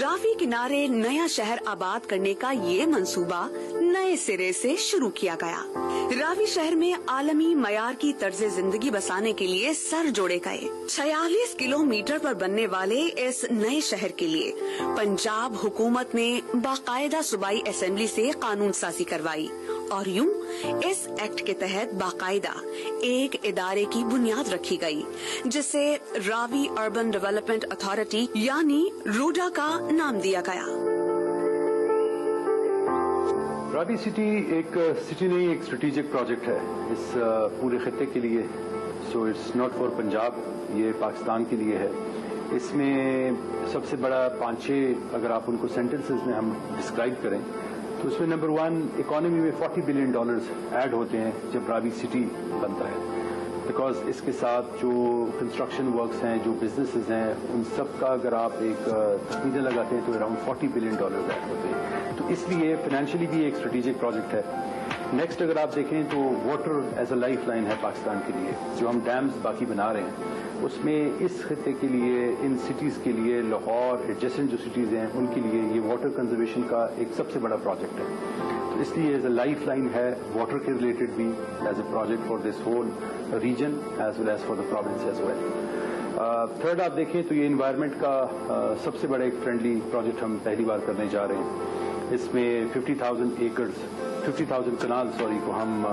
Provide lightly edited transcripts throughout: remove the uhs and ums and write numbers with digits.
रावी किनारे नया शहर आबाद करने का ये मंसूबा नए सिरे से शुरू किया गया। रावी शहर में आलमी मयार की तर्ज जिंदगी बसाने के लिए सर जोड़े गए। 46 किलोमीटर पर बनने वाले इस नए शहर के लिए पंजाब हुकूमत ने बाकायदा सूबाई असेंबली से कानून साजी करवाई और यूं इस एक्ट के तहत बाकायदा एक इदारे की बुनियाद रखी गई, जिसे रावी अर्बन डेवलपमेंट अथॉरिटी यानी रूडा का नाम दिया गया। रावी सिटी एक सिटी नहीं, एक स्ट्रेटेजिक प्रोजेक्ट है इस पूरे खत्ते के लिए। So it's not for Punjab, ये पाकिस्तान के लिए है। इसमें सबसे बड़ा 5-6 अगर आप उनको सेंटेंसेस में हम डिस्क्राइब करें तो उसमें नंबर 1, इकोनॉमी में $40 बिलियन ऐड होते हैं जब रावी सिटी बनता है, बिकॉज इसके साथ जो कंस्ट्रक्शन वर्क्स हैं, जो बिजनेसेस हैं, उन सब का अगर आप एक तखमीना लगाते हैं तो अराउंड $40 बिलियन ऐड होते हैं। तो इसलिए फाइनेंशियली भी एक स्ट्रेटेजिक प्रोजेक्ट है। नेक्स्ट अगर आप देखें तो water as a life line है पाकिस्तान के लिए। जो हम डैम्स बाकी बना रहे हैं उसमें इस खत्ते के लिए, इन सिटीज़ के लिए, लाहौर एडजेसेंट जो सिटीज़ हैं उनके लिए ये वाटर कंजर्वेशन का एक सबसे बड़ा प्रोजेक्ट है। तो इसलिए एज अ लाइफ लाइन है वाटर के रिलेटेड भी, as a project for this whole region as well as for the province as well. Third आप देखें तो ये इन्वायरमेंट का सबसे बड़ा एक फ्रेंडली प्रोजेक्ट हम पहली बार करने जा रहे हैं। इसमें 50,000 कनाल को हम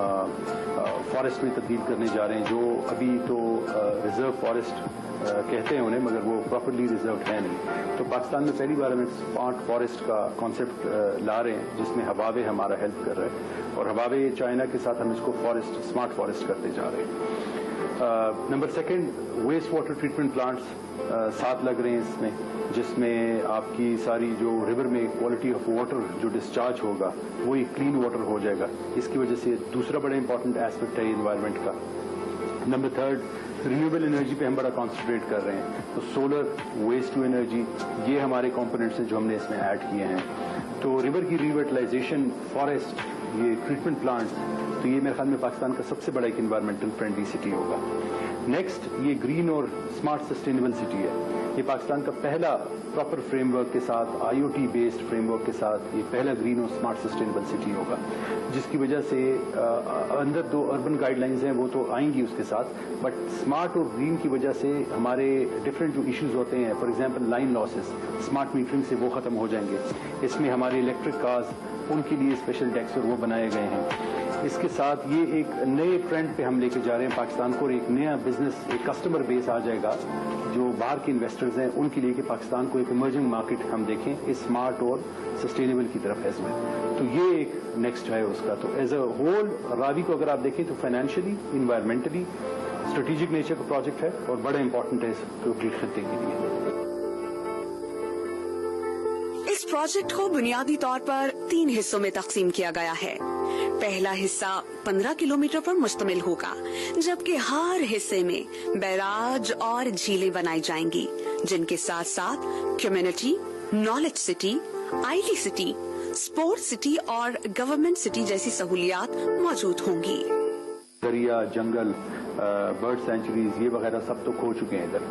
फॉरेस्ट में तब्दील करने जा रहे हैं, जो अभी तो रिजर्व फॉरेस्ट कहते हैं उन्हें, मगर वो प्रॉपर्ली रिजर्व है नहीं। तो पाकिस्तान में पहली बार हम स्मार्ट फॉरेस्ट का कॉन्सेप्ट ला रहे हैं, जिसमें हवावे हमारा हेल्प कर रहा है, और हवावे चाइना के साथ हम इसको स्मार्ट फॉरेस्ट करते जा रहे हैं। Number 2, waste water treatment plants 7 लग रहे हैं इसमें, जिसमें आपकी सारी जो रिवर में क्वालिटी ऑफ वाटर जो डिस्चार्ज होगा वो एक क्लीन वाटर हो जाएगा। इसकी वजह से दूसरा बड़ा इंपॉर्टेंट एस्पेक्ट है इन्वायरमेंट का। नंबर 3, रिन्यूएबल एनर्जी पे हम बड़ा कॉन्सेंट्रेट कर रहे हैं। तो सोलर, वेस्ट टू एनर्जी, ये हमारे कंपोनेंट्स हैं जो हमने इसमें ऐड किए हैं। तो रिवर की रिवर्टलाइजेशन, फॉरेस्ट, ये ट्रीटमेंट प्लांट्स, तो ये मेरे ख्याल में पाकिस्तान का सबसे बड़ा एक इन्वायरमेंटल फ्रेंडली सिटी होगा। नेक्स्ट, ये ग्रीन और स्मार्ट सस्टेनेबल सिटी है। ये पाकिस्तान का पहला प्रॉपर फ्रेमवर्क के साथ, IoT बेस्ड फ्रेमवर्क के साथ ये पहला ग्रीन और स्मार्ट सस्टेनेबल सिटी होगा, जिसकी वजह से अंदर 2 अर्बन गाइडलाइंस हैं वो तो आएंगी उसके साथ, बट स्मार्ट और ग्रीन की वजह से हमारे डिफरेंट जो इश्यूज होते हैं, for example line losses, smart metering से वो खत्म हो जाएंगे। इसमें हमारे इलेक्ट्रिक कार्स, उनके लिए स्पेशल टैक्स और वो बनाए गए हैं। इसके साथ ये एक नए ट्रेंड पे हम लेके जा रहे हैं पाकिस्तान को, और एक नया बिजनेस, एक कस्टमर बेस आ जाएगा जो बाहर के इन्वेस्टर्स हैं उनके लिए, कि पाकिस्तान को एक इमर्जिंग मार्केट हम देखें इस स्मार्ट और सस्टेनेबल की तरफ है इसमें। तो ये एक नेक्स्ट है उसका। तो एज अ होल रावी को अगर आप देखें तो फाइनेंशियली, इन्वायरमेंटली स्ट्रेटेजिक नेचर का प्रोजेक्ट है और बड़ा इंपॉर्टेंट है इस कंप्लीट खत्ते के लिए। इस प्रोजेक्ट को बुनियादी तौर पर 3 हिस्सों में तकसीम किया गया है। पहला हिस्सा 15 किलोमीटर पर मुश्तमिल होगा, जबकि हर हिस्से में बैराज और झीलें बनाई जाएंगी, जिनके साथ साथ community, knowledge city, IT city, sports city और गवर्नमेंट सिटी जैसी सहूलियात मौजूद होंगी। दरिया, जंगल, बर्ड सेंचुरीज, ये वगैरह सब तो खो चुके हैं इधर।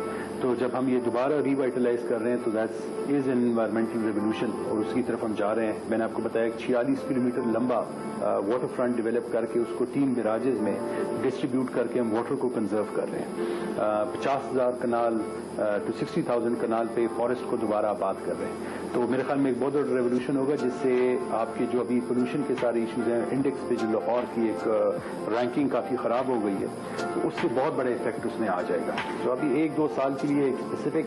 तो जब हम ये दोबारा रिवाइटलाइज कर रहे हैं तो that is an environmental revolution, और उसकी तरफ हम जा रहे हैं। मैंने आपको बताया 46 किलोमीटर लंबा वाटर फ्रंट डेवलप करके उसको 3 बैराजेज में डिस्ट्रीब्यूट करके हम वाटर को कंजर्व कर रहे हैं। 50,000 कनाल टू 60,000 कनाल पे फॉरेस्ट को दोबारा आबाद कर रहे हैं। तो मेरे ख्याल में एक बहुत बड़ा रेवोल्यूशन होगा, जिससे आपके जो अभी पोल्यूशन के सारे इश्यूज हैं, इंडेक्स पे जो लाहौर की एक रैंकिंग काफी खराब हो गई है, तो उससे बहुत बड़ा इफेक्ट उसमें आ जाएगा। तो अभी 1-2 साल के लिए एक स्पेसिफिक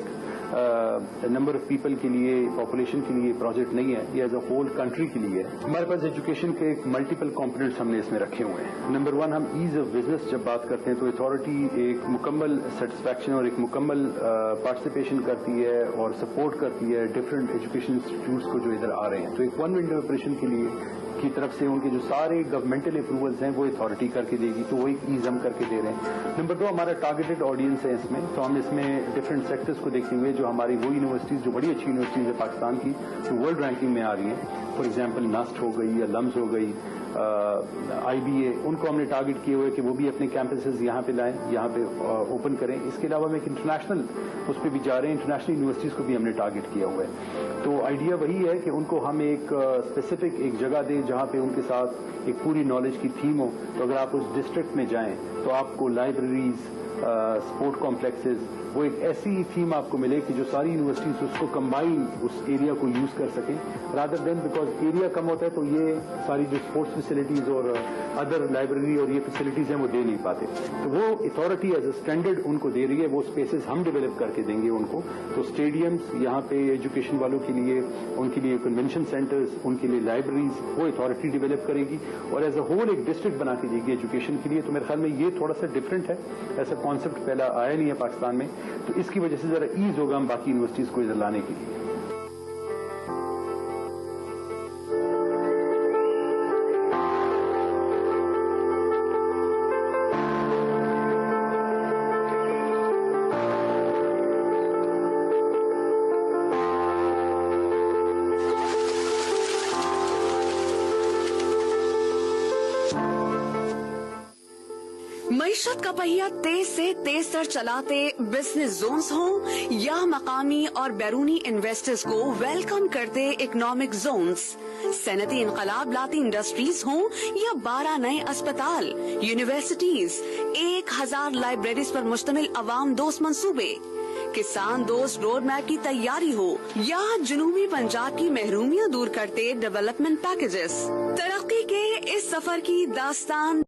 नंबर ऑफ पीपल के लिए, पॉपुलेशन के लिए प्रोजेक्ट नहीं है, ये एज अ होल कंट्री के लिए है। हमारे पास एजुकेशन के एक मल्टीपल कंपोनेंट्स हमने इसमें रखे हुए हैं। नंबर 1, हम ईज ऑफ बिजनेस जब बात करते हैं तो अथॉरिटी एक मुकम्मल सेटिस्फैक्शन और एक मुकम्मल पार्टिसिपेशन करती है और सपोर्ट करती है डिफरेंट एजुकेशन इंस्टीट्यूट्स को जो इधर आ रहे हैं। तो एक वन विंडो ऑपरेशन के लिए की तरफ से उनके जो सारे गवर्नमेंटल अप्रूवल्स हैं वो अथॉरिटी करके देगी, तो वो एक ईज हम करके दे रहे हैं। नंबर 2, हमारा टारगेटेड ऑडियंस है इसमें, तो हम इसमें डिफरेंट सेक्टर्स को देखते हुए जो हमारी वो यूनिवर्सिटीज जो बड़ी अच्छी यूनिवर्सिटीज है पाकिस्तान की, जो वर्ल्ड रैंकिंग में आ रही हैं, फॉर एग्जाम्पल नस्ट हो गई या लम्स हो गई, IBA, उनको हमने टारगेट किए हुए कि वो भी अपने कैंपसेस यहाँ पे लाएं, यहाँ पे ओपन करें। इसके अलावा हम एक इंटरनेशनल उस पर भी जा रहे हैं, इंटरनेशनल यूनिवर्सिटीज को भी हमने टारगेट किया हुआ है। तो آئیڈیا وہی ہے کہ ان کو ہم ایک اسپیسیفک ایک جگہ دیں جہاں پہ ان کے ساتھ ایک پوری نالج کی تھیم ہو. تو اگر آپ اس ڈسٹرکٹ میں جائیں تو آپ کو لائبریریز، اسپورٹ کمپلیکسز، وہ ایک ایسی تھیم آپ کو ملے کہ جو ساری یونیورسٹیز اس کو کمبائن اس ایریا کو یوز کر سکیں، رادر دین بیکاز ایریا کم ہوتا ہے تو یہ ساری جو اسپورٹس فیسلٹیز اور ادر لائبریری اور یہ فیسلٹیز ہیں وہ دے نہیں پاتے. تو وہ اتھارٹی ایز اے اسٹینڈرڈ ان کو دے رہی ہے. وہ اسپیسز ہم ڈیولپ کر کے دیں گے ان کو. تو اسٹیڈیمس یہاں پہ ایجوکیشن والوں کے لیے، ان کے لیے کنونشن سینٹرز، ان کے لیے لائبریریز وہ اتھارٹی ڈیولپ کرے گی اور ایز اے ہول ایک ڈسٹرکٹ بنا کے دے گی ایجوکیشن کے لیے. تو میرے خیال میں یہ تھوڑا سا ڈفرینٹ ہے، ایسا کانسیپٹ پہلا آیا نہیں ہے پاکستان میں. تو اس کی وجہ سے ذرا ایز ہوگا ہم باقی یونیورسٹیز کو ادھر لانے کے لیے. معیشت کا پہیہ تیز سے تیز تر چلاتے بزنس زونز ہوں یا مقامی اور بیرونی انویسٹرز کو ویلکم کرتے اکنامک زونز، صنعتی انقلاب لاتی انڈسٹریز ہوں یا 12 نئے اسپتال، یونیورسٹیز، 1000 لائبریریز پر مشتمل عوام دوست منصوبے، کسان دوست روڈ میپ کی تیاری ہو یا جنوبی پنجاب کی محرومیاں دور کرتے ڈیولپمنٹ پیکیجز، ترقی کے اس سفر کی داستان